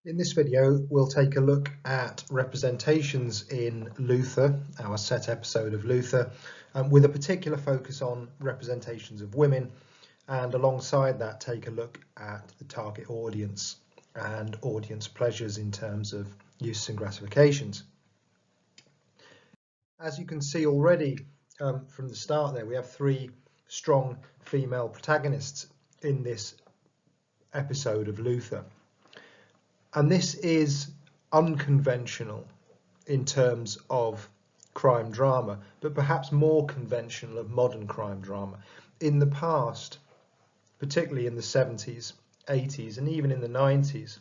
In this video, we'll take a look at representations in Luther, our set episode of Luther, with a particular focus on representations of women, and alongside that take a look at the target audience and audience pleasures in terms of use and gratifications. As you can see already from the start there, we have three strong female protagonists in this episode of Luther. And this is unconventional in terms of crime drama, but perhaps more conventional of modern crime drama. In the past, particularly in the 70s, 80s, and even in the 90s,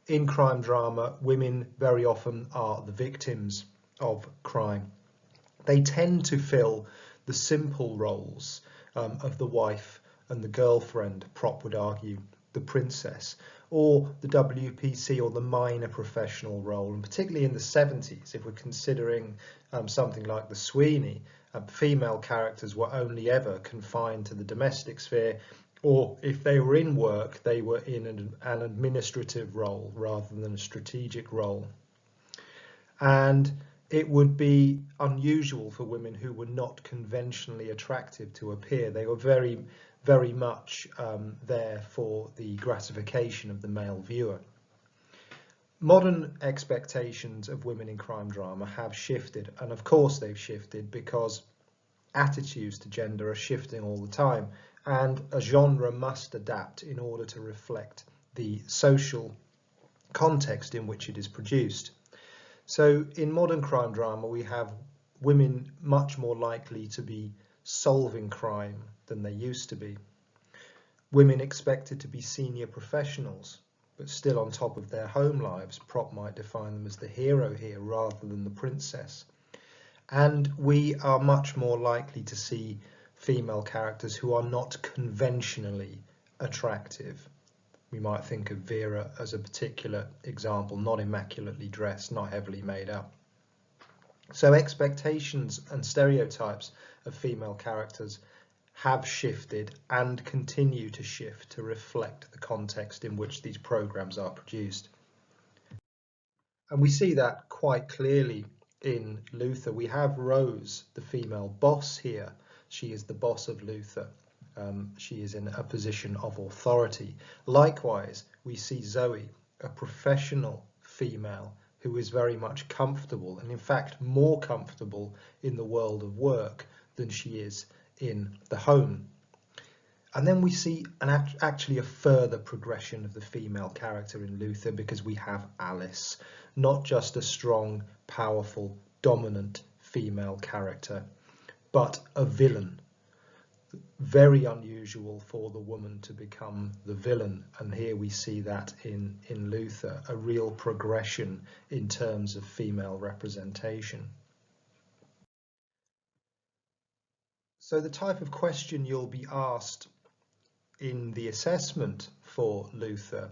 in crime drama, women very often are the victims of crime. They tend to fill the simple roles of the wife and the girlfriend, Prop would argue, the princess, or the WPC or the minor professional role. And particularly in the 70s, if we're considering something like the Sweeney, female characters were only ever confined to the domestic sphere, or if they were in work, they were in an administrative role rather than a strategic role. And it would be unusual for women who were not conventionally attractive to appear. They were very much there for the gratification of the male viewer. Modern expectations of women in crime drama have shifted, and of course they've shifted because attitudes to gender are shifting all the time, and a genre must adapt in order to reflect the social context in which it is produced. So in modern crime drama, we have women much more likely to be solving crime than they used to be. Women expected to be senior professionals, but still on top of their home lives. Prop might define them as the hero here rather than the princess. And we are much more likely to see female characters who are not conventionally attractive. We might think of Vera as a particular example, not immaculately dressed, not heavily made up. So expectations and stereotypes of female characters have shifted and continue to shift to reflect the context in which these programs are produced. And we see that quite clearly in Luther. We have Rose, the female boss here. She is the boss of Luther. She is in a position of authority. Likewise, we see Zoe, a professional female who is very much comfortable, and in fact more comfortable in the world of work than she is in the home. And then we see actually a further progression of the female character in Luther, because we have Alice, not just a strong, powerful, dominant female character, but a villain. Very unusual for the woman to become the villain, and here we see that in Luther, a real progression in terms of female representation. So the type of question you'll be asked in the assessment for Luther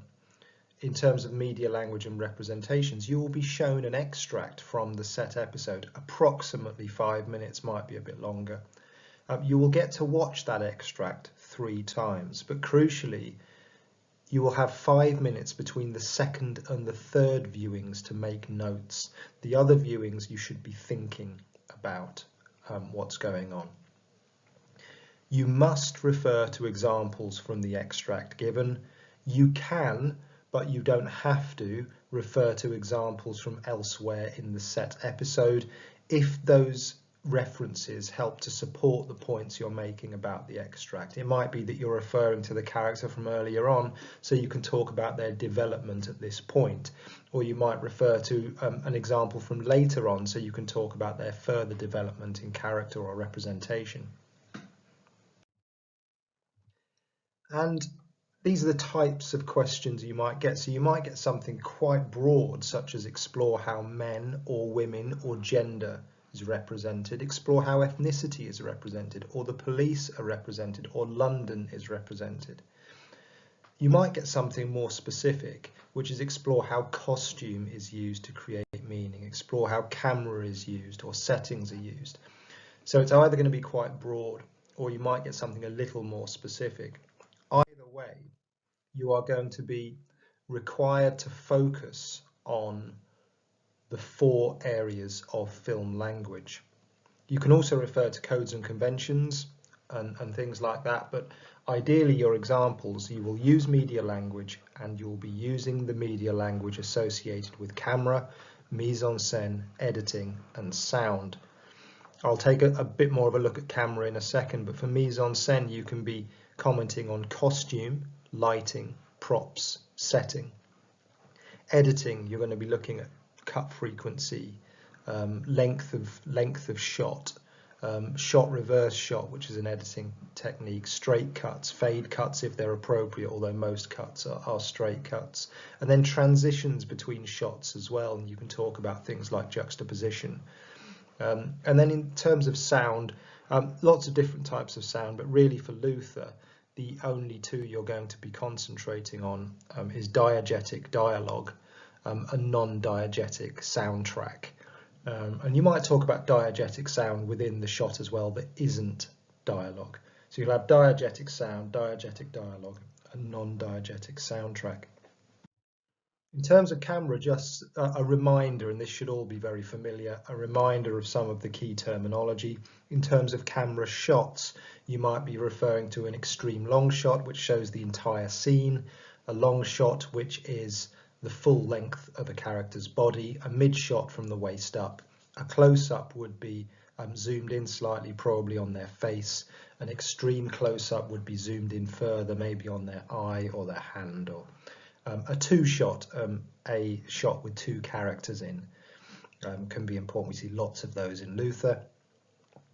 in terms of media language and representations, you will be shown an extract from the set episode, approximately 5 minutes, might be a bit longer. You will get to watch that extract 3 times, but crucially, you will have 5 minutes between the second and the third viewings to make notes. The other viewings you should be thinking about what's going on. You must refer to examples from the extract given. You can, but you don't have to, refer to examples from elsewhere in the set episode if those references help to support the points you're making about the extract. It might be that you're referring to the character from earlier on, so you can talk about their development at this point, or you might refer to an example from later on, so you can talk about their further development in character or representation. And these are the types of questions you might get. So you might get something quite broad, such as explore how men or women or gender is represented, explore how ethnicity is represented, or the police are represented, or London is represented. You might get something more specific, which is explore how costume is used to create meaning, explore how camera is used or settings are used. So it's either going to be quite broad, or you might get something a little more specific. Either way, you are going to be required to focus on the 4 areas of film language. You can also refer to codes and conventions and things like that, but ideally your examples, you will use media language and you'll be using the media language associated with camera, mise-en-scène, editing and sound. I'll take a bit more of a look at camera in a second, but for mise-en-scène you can be commenting on costume, lighting, props, setting. Editing, you're going to be looking at cut frequency, length of shot, shot reverse shot, which is an editing technique, straight cuts, fade cuts if they're appropriate, although most cuts are straight cuts, and then transitions between shots as well, and you can talk about things like juxtaposition. And then in terms of sound, lots of different types of sound, but really for Luther the only 2 you're going to be concentrating on is diegetic dialogue and non-diegetic soundtrack. And you might talk about diegetic sound within the shot as well that isn't dialogue. So you'll have diegetic sound, diegetic dialogue and non-diegetic soundtrack. In terms of camera, just a reminder, and this should all be very familiar, a reminder of some of the key terminology. In terms of camera shots, you might be referring to an extreme long shot, which shows the entire scene, a long shot, which is the full length of a character's body, a mid shot from the waist up. A close-up would be zoomed in slightly, probably on their face. An extreme close-up would be zoomed in further, maybe on their eye or their hand, or a 2-shot, a shot with 2 characters in, can be important. We see lots of those in Luther.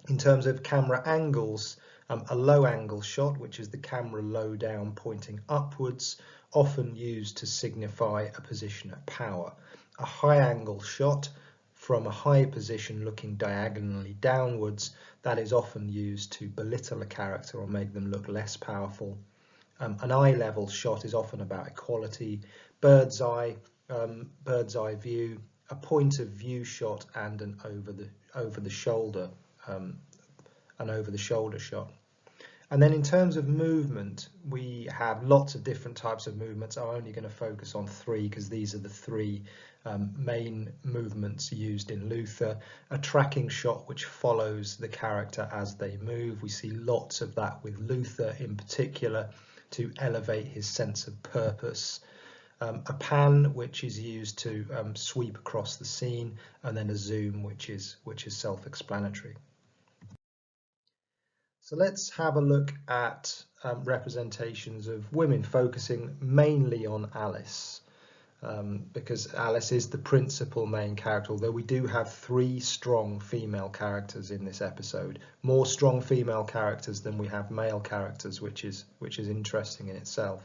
In terms of camera angles, a low angle shot, which is the camera low down pointing upwards, often used to signify a position of power. A high angle shot from a high position looking diagonally downwards, that is often used to belittle a character or make them look less powerful. An eye level shot is often about equality. Bird's eye view, a point of view shot, and an over the shoulder shot. And then in terms of movement, we have lots of different types of movements. I'm only going to focus on 3 because these are the 3 main movements used in Luther. A tracking shot which follows the character as they move. We see lots of that with Luther in particular, to elevate his sense of purpose. A pan, which is used to sweep across the scene, and then a zoom, which is self-explanatory. So let's have a look at representations of women, focusing mainly on Alice, because Alice is the principal main character, although we do have 3 strong female characters in this episode, more strong female characters than we have male characters, which is interesting in itself.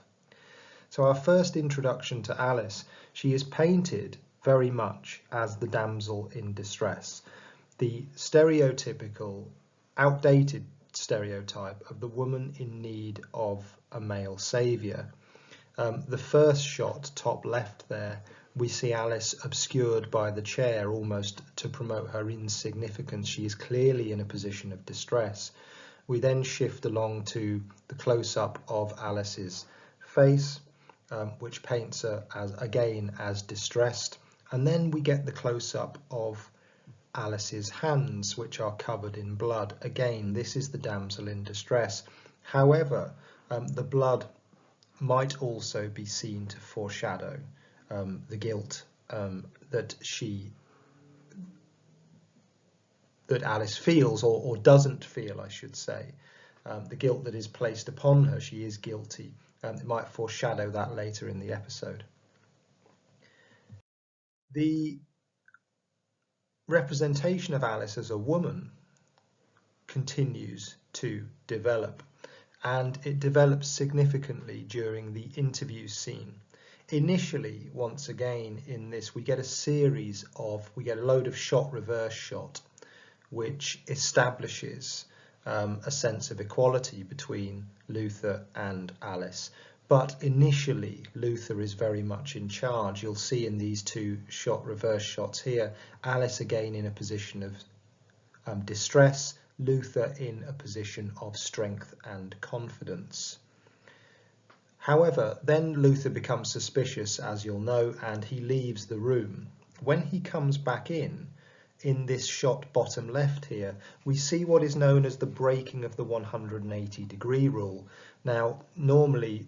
So our first introduction to Alice, she is painted very much as the damsel in distress, the stereotypical, outdated stereotype of the woman in need of a male saviour. The first shot, top left there, we see Alice obscured by the chair almost to promote her insignificance. She is clearly in a position of distress. We then shift along to the close-up of Alice's face, which paints her as distressed, and then we get the close-up of Alice's hands, which are covered in blood. Again, this is the damsel in distress. However, the blood might also be seen to foreshadow the guilt that Alice feels, or doesn't feel, I should say. The guilt that is placed upon her. She is guilty. It might foreshadow that later in the episode. The representation of Alice as a woman continues to develop, and it develops significantly during the interview scene. Initially, once again, in this we get a load of shot reverse shot, which establishes a sense of equality between Luther and Alice. But initially, Luther is very much in charge. You'll see in these 2 shot reverse shots here, Alice again in a position of distress, Luther in a position of strength and confidence. However, then Luther becomes suspicious, as you'll know, and he leaves the room. When he comes back in this shot bottom left here, we see what is known as the breaking of the 180-degree rule. Now, normally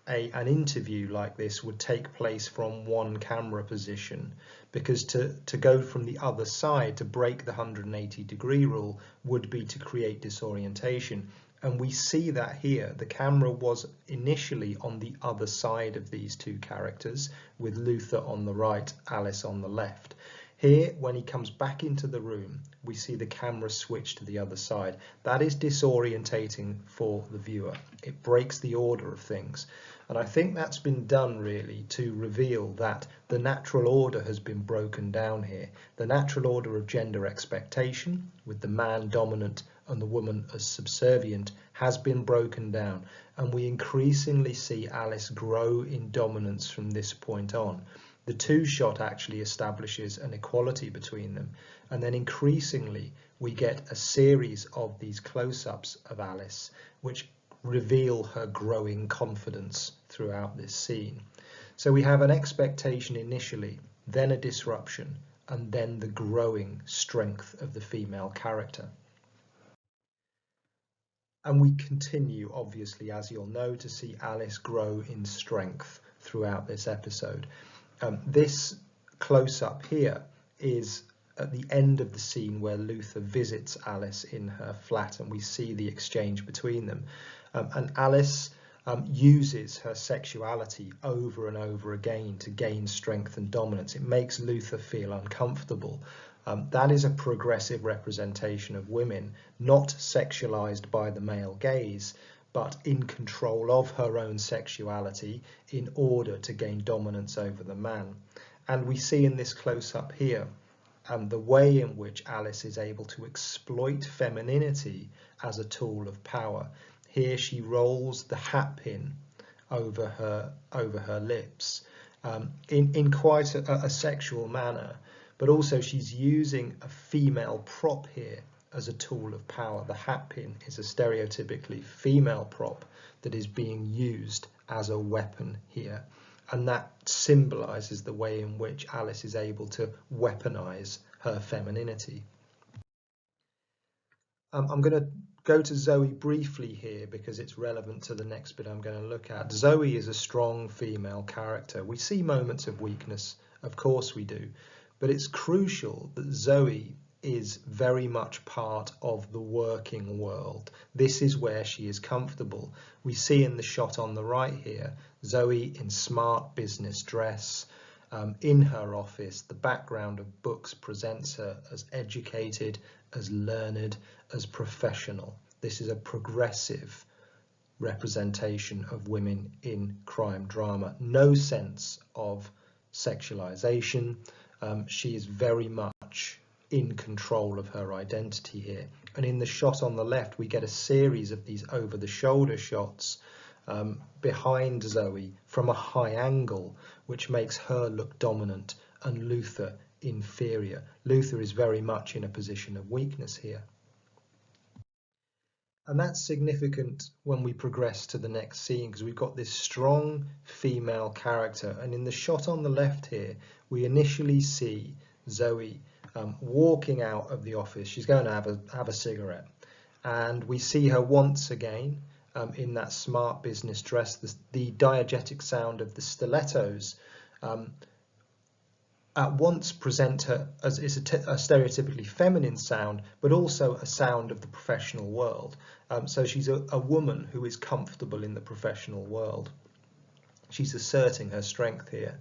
an interview like this would take place from one camera position, because to go from the other side to break the 180-degree rule would be to create disorientation. And we see that here. The camera was initially on the other side of these two characters, with Luther on the right, Alice on the left. Here, when he comes back into the room, we see the camera switch to the other side. That is disorientating for the viewer. It breaks the order of things. And I think that's been done really to reveal that the natural order has been broken down here. The natural order of gender expectation, with the man dominant and the woman as subservient, has been broken down. And we increasingly see Alice grow in dominance from this point on. The two shot actually establishes an equality between them, and then increasingly we get a series of these close-ups of Alice which reveal her growing confidence throughout this scene. So we have an expectation initially, then a disruption, and then the growing strength of the female character. And we continue, obviously, as you'll know, to see Alice grow in strength throughout this episode. This close-up here is at the end of the scene where Luther visits Alice in her flat, and we see the exchange between them. And Alice uses her sexuality over and over again to gain strength and dominance. It makes Luther feel uncomfortable. That is a progressive representation of women, not sexualized by the male gaze, but in control of her own sexuality in order to gain dominance over the man. And we see in this close-up here the way in which Alice is able to exploit femininity as a tool of power. Here she rolls the hat pin over her lips in quite a sexual manner, but also she's using a female prop here as a tool of power. The hat pin is a stereotypically female prop that is being used as a weapon here, and that symbolizes the way in which Alice is able to weaponize her femininity. I'm going to go to Zoe briefly here because it's relevant to the next bit I'm going to look at. Zoe is a strong female character. We see moments of weakness, of course we do, but it's crucial that Zoe is very much part of the working world. This is where she is comfortable. We see in the shot on the right here, Zoe in smart business dress, in her office. The background of books presents her as educated, as learned, as professional. This is a progressive representation of women in crime drama. No sense of sexualization. She is very much in control of her identity here. And in the shot on the left, we get a series of these over-the-shoulder shots behind Zoe from a high angle, which makes her look dominant and Luther inferior. Luther is very much in a position of weakness here. And that's significant when we progress to the next scene, because we've got this strong female character. And in the shot on the left here, we initially see Zoe walking out of the office. She's going to have a cigarette. And we see her once again in that smart business dress. The diegetic sound of the stilettos at once present her as a stereotypically feminine sound, but also a sound of the professional world. So she's a woman who is comfortable in the professional world. She's asserting her strength here.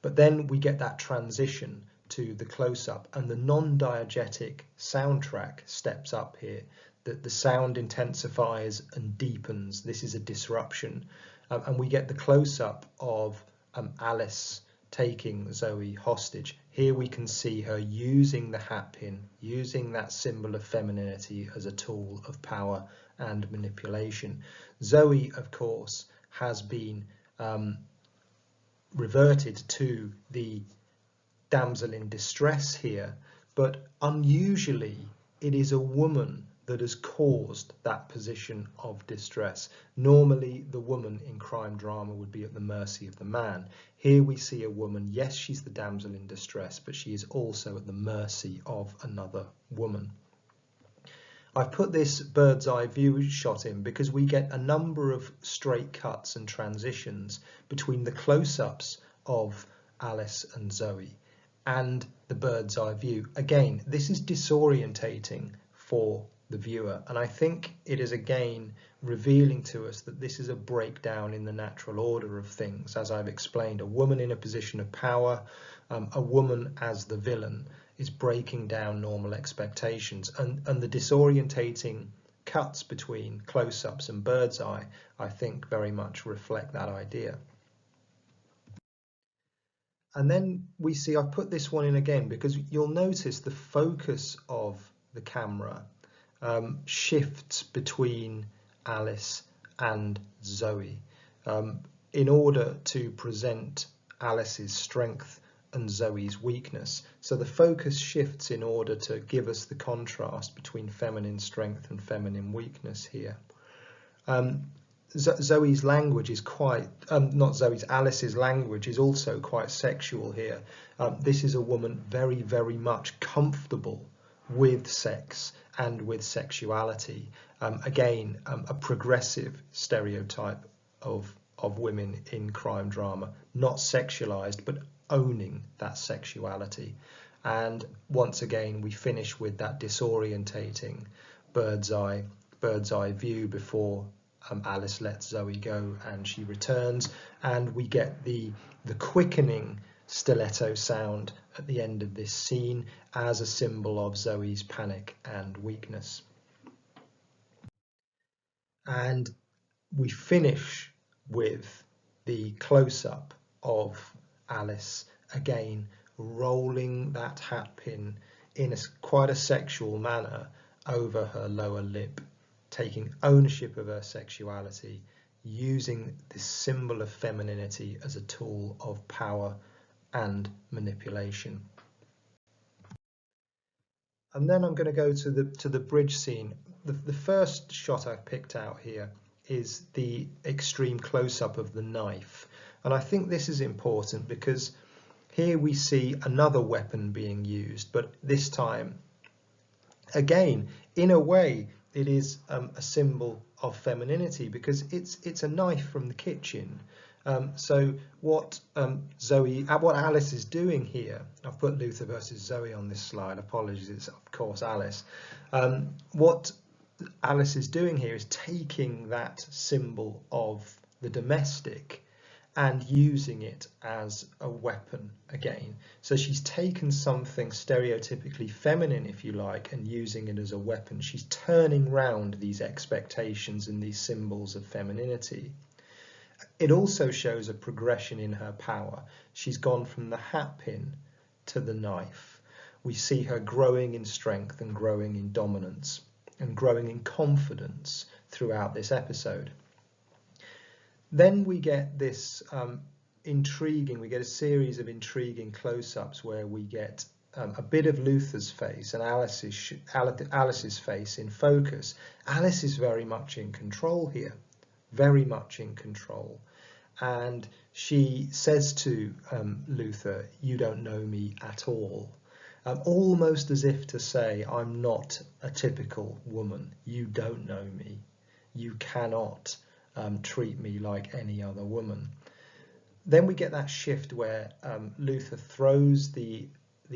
But then we get that transition to the close-up, and the non-diegetic soundtrack steps up here. The sound intensifies and deepens. This is a disruption. And we get the close-up of Alice taking Zoe hostage. Here we can see her using the hat pin, using that symbol of femininity as a tool of power and manipulation. Zoe, of course, has been reverted to the damsel in distress here, but unusually it is a woman that has caused that position of distress. Normally, the woman in crime drama would be at the mercy of the man. Here we see a woman, yes, she's the damsel in distress, but she is also at the mercy of another woman. I've put this bird's eye view shot in because we get a number of straight cuts and transitions between the close-ups of Alice and Zoe and the bird's eye view. Again, this is disorientating for the viewer, and I think it is again revealing to us that this is a breakdown in the natural order of things. As I've explained, a woman in a position of power, a woman as the villain, is breaking down normal expectations, and the disorientating cuts between close-ups and bird's eye, I think, very much reflect that idea. And then we see, I put this one in again because you'll notice the focus of the camera shifts between Alice and Zoe in order to present Alice's strength and Zoe's weakness. So the focus shifts in order to give us the contrast between feminine strength and feminine weakness here. Zoe's language is quite, Alice's language is also quite sexual here. This is a woman very, very much comfortable with sex and with sexuality. Again, a progressive stereotype of women in crime drama, not sexualized, but owning that sexuality. And once again, we finish with that disorientating bird's eye view before Alice lets Zoe go and she returns, and we get the quickening stiletto sound at the end of this scene as a symbol of Zoe's panic and weakness. And we finish with the close-up of Alice again rolling that hat pin in quite a sexual manner over her lower lip, taking ownership of her sexuality, using this symbol of femininity as a tool of power and manipulation. And then I'm going to go to the bridge scene. The first shot I picked out here is the extreme close-up of the knife, and I think this is important because here we see another weapon being used, but this time again in a way it is a symbol of femininity because it's a knife from the kitchen. So what Alice is doing here, I've put Luther versus Zoe on this slide, apologies, it's of course Alice. What Alice is doing here is taking that symbol of the domestic and using it as a weapon again. So she's taken something stereotypically feminine, if you like, and using it as a weapon. She's turning round these expectations and these symbols of femininity. It also shows a progression in her power. She's gone from the hatpin to the knife. We see her growing in strength and growing in dominance and growing in confidence throughout this episode. Then we get this we get a series of intriguing close-ups where we get a bit of Luther's face and Alice's face in focus. Alice is very much in control here, very much in control. And she says to Luther, "You don't know me at all." Almost as if to say, I'm not a typical woman. You don't know me. You cannot treat me like any other woman. Then we get that shift where Luther throws the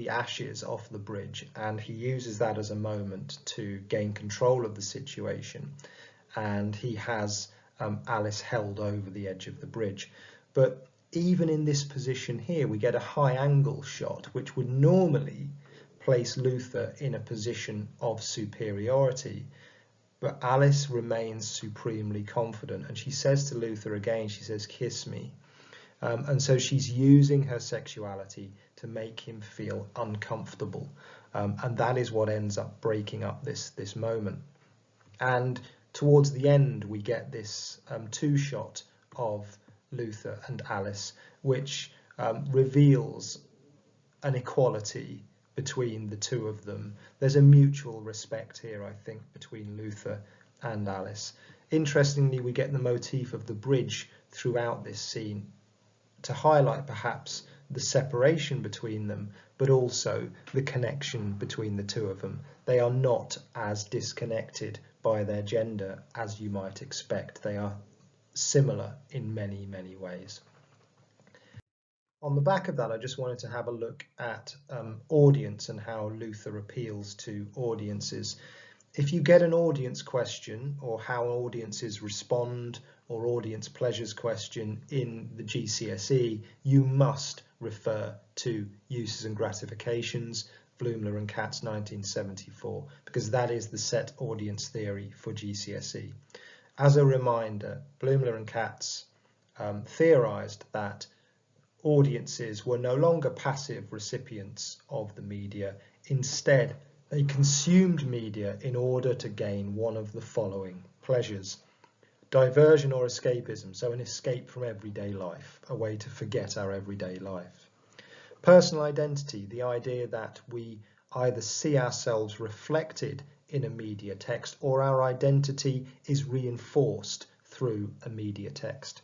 ashes off the bridge, and he uses that as a moment to gain control of the situation, and he has Alice held over the edge of the bridge. But even in this position here, we get a high angle shot which would normally place Luther in a position of superiority. But Alice remains supremely confident, and she says to Luther again, she says, "Kiss me." And so she's using her sexuality to make him feel uncomfortable. And that is what ends up breaking up this moment. And towards the end, we get this two-shot of Luther and Alice, which reveals an equality between the two of them. There's a mutual respect here, I think, between Luther and Alice. Interestingly, we get the motif of the bridge throughout this scene to highlight perhaps the separation between them, but also the connection between the two of them. They are not as disconnected by their gender as you might expect. They are similar in many, many ways. On the back of that, I just wanted to have a look at audience and how Luther appeals to audiences. If you get an audience question, or how audiences respond, or audience pleasures question in the GCSE, you must refer to Uses and Gratifications, Blumler and Katz 1974, because that is the set audience theory for GCSE. As a reminder, Blumler and Katz theorized that audiences were no longer passive recipients of the media. Instead, they consumed media in order to gain one of the following pleasures: diversion or escapism, so an escape from everyday life, a way to forget our everyday life. Personal identity, the idea that we either see ourselves reflected in a media text or our identity is reinforced through a media text.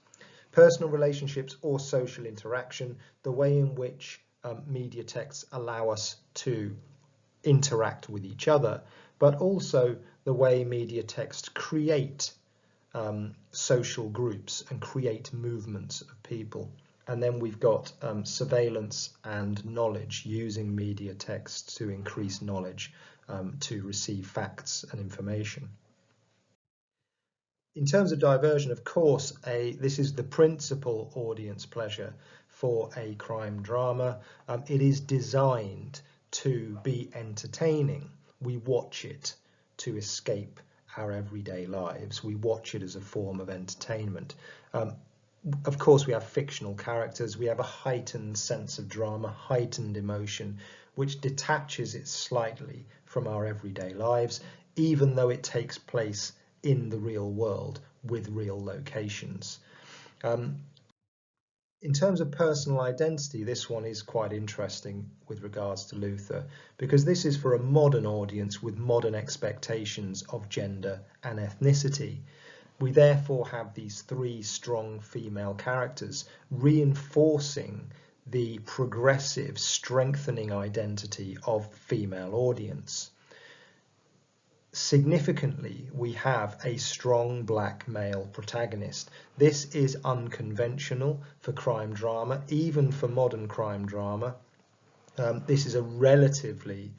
Personal relationships or social interaction, the way in which media texts allow us to interact with each other, but also the way media texts create social groups and create movements of people. And then we've got surveillance and knowledge, using media texts to increase knowledge, to receive facts and information. In terms of diversion, of course, this is the principal audience pleasure for a crime drama. It is designed to be entertaining. We watch it to escape our everyday lives. We watch it as a form of entertainment. Of course, we have fictional characters. We have a heightened sense of drama, heightened emotion, which detaches it slightly from our everyday lives, even though it takes place in the real world with real locations. In terms of personal identity, this one is quite interesting with regards to Luther, because this is for a modern audience with modern expectations of gender and ethnicity. We therefore have these three strong female characters reinforcing the progressive, strengthening identity of the female audience. Significantly, we have a strong black male protagonist. This is unconventional for crime drama, even for modern crime drama. This is a relatively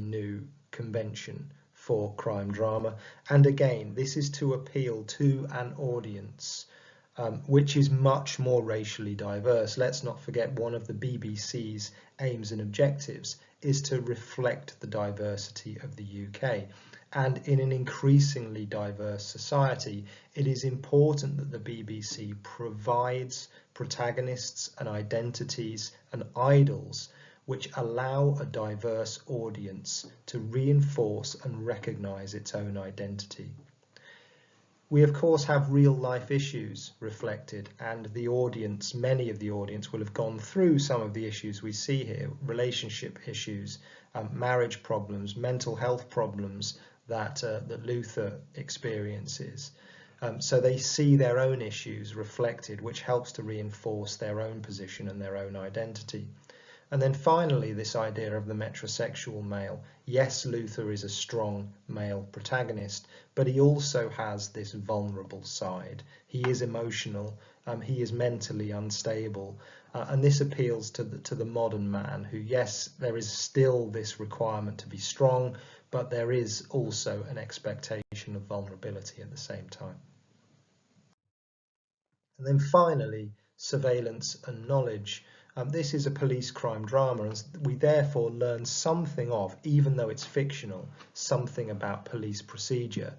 new convention for crime drama, and again, this is to appeal to an audience which is much more racially diverse. Let's not forget, one of the BBC's aims and objectives is to reflect the diversity of the UK. And in an increasingly diverse society, it is important that the BBC provides protagonists and identities and idols which allow a diverse audience to reinforce and recognise its own identity. We of course have real life issues reflected, and the audience, many of the audience will have gone through some of the issues we see here: relationship issues, marriage problems, mental health problems that Luther experiences. So they see their own issues reflected, which helps to reinforce their own position and their own identity. And then finally, this idea of the metrosexual male. Yes, Luther is a strong male protagonist, but he also has this vulnerable side. He is emotional, he is mentally unstable, and this appeals to the modern man who, yes, there is still this requirement to be strong, but there is also an expectation of vulnerability at the same time. And then finally, surveillance and knowledge. This is a police crime drama, and we therefore learn something of, even though it's fictional, something about police procedure.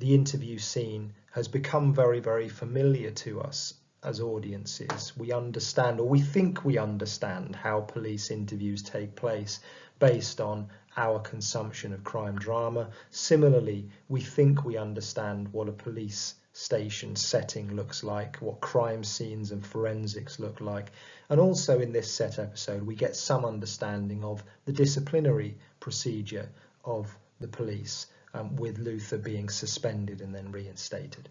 The interview scene has become very, very familiar to us as audiences. We understand, or we think we understand, how police interviews take place based on our consumption of crime drama. Similarly, we think we understand what a police station setting looks like, what crime scenes and forensics look like. And also in this set episode, we get some understanding of the disciplinary procedure of the police, with Luther being suspended and then reinstated.